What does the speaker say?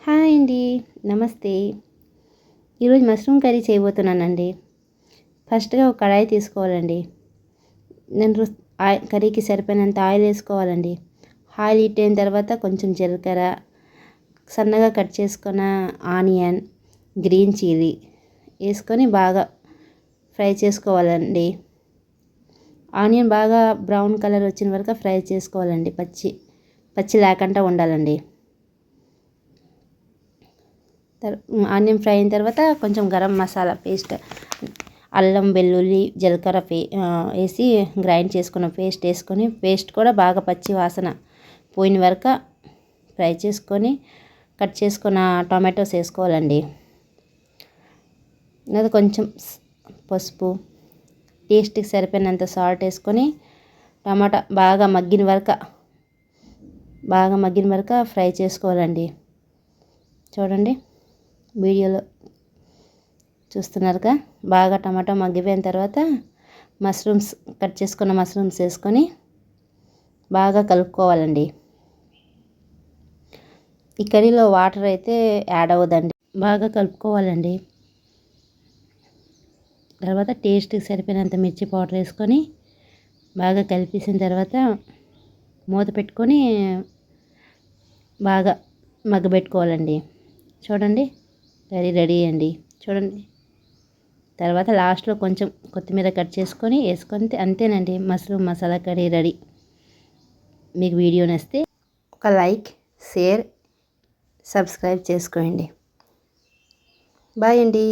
Hi అండి. నమస్తే. ఈరోజు మష్రూమ్ కర్రీ చేయబోతున్నానండి. ఫస్ట్‌గా ఒక కడాయి తీసుకోవాలండి. నేను కర్రీకి సరిపోయినంత ఆయిల్ వేసుకోవాలండి. ఆయిల్ హీట్ అయిన తర్వాత కొంచెం జీలకర్ర, సన్నగా కట్ చేసుకున్న ఆనియన్, గ్రీన్ చిల్లీ వేసుకొని బాగా ఫ్రై చేసుకోవాలండి. ఆనియన్ బాగా బ్రౌన్ కలర్ వచ్చిన వరకు ఫ్రై చేసుకోవాలండి. పచ్చి లేకుండా ఉండాలండి. ఆనియన్ ఫ్రై అయిన తర్వాత కొంచెం గరం మసాలా పేస్ట్, అల్లం వెల్లుల్లి జీలకర్ర వేసి గ్రైండ్ చేసుకున్న పేస్ట్ వేసుకొని పేస్ట్ కూడా బాగా పచ్చి వాసన పోయిన వరకు ఫ్రై చేసుకొని కట్ చేసుకున్న టొమాటోస్ వేసుకోవాలండి. అది కొంచెం పసుపు, టేస్ట్కి సరిపోయినంత సాల్ట్ వేసుకొని టమాటా బాగా మగ్గిన వరకు ఫ్రై చేసుకోవాలండి. చూడండి, వీడియోలో చూస్తున్నారుగా. బాగా టమాటా మగ్గిపోయిన తర్వాత కట్ చేసుకున్న మష్రూమ్స్ వేసుకొని బాగా కలుపుకోవాలండి. ఈ కర్రీలో వాటర్ అయితే యాడ్ అవ్వదండి. బాగా కలుపుకోవాలండి. తర్వాత టేస్ట్కి సరిపోయినంత మిర్చి పౌడర్ వేసుకొని బాగా కలిపేసిన తర్వాత మూత పెట్టుకొని బాగా మగ్గబెట్టుకోవాలండి. చూడండి, కర్రీ రెడీ అండి. చూడండి, తర్వాత లాస్ట్లో కొంచెం కొత్తిమీర కట్ చేసుకొని వేసుకొని అంతేనండి, మష్రూమ్ మసాలా కర్రీ రెడీ. మీకు వీడియో నచ్చితే ఒక లైక్, షేర్, సబ్స్క్రైబ్ చేసుకోండి. బాయ్ అండి.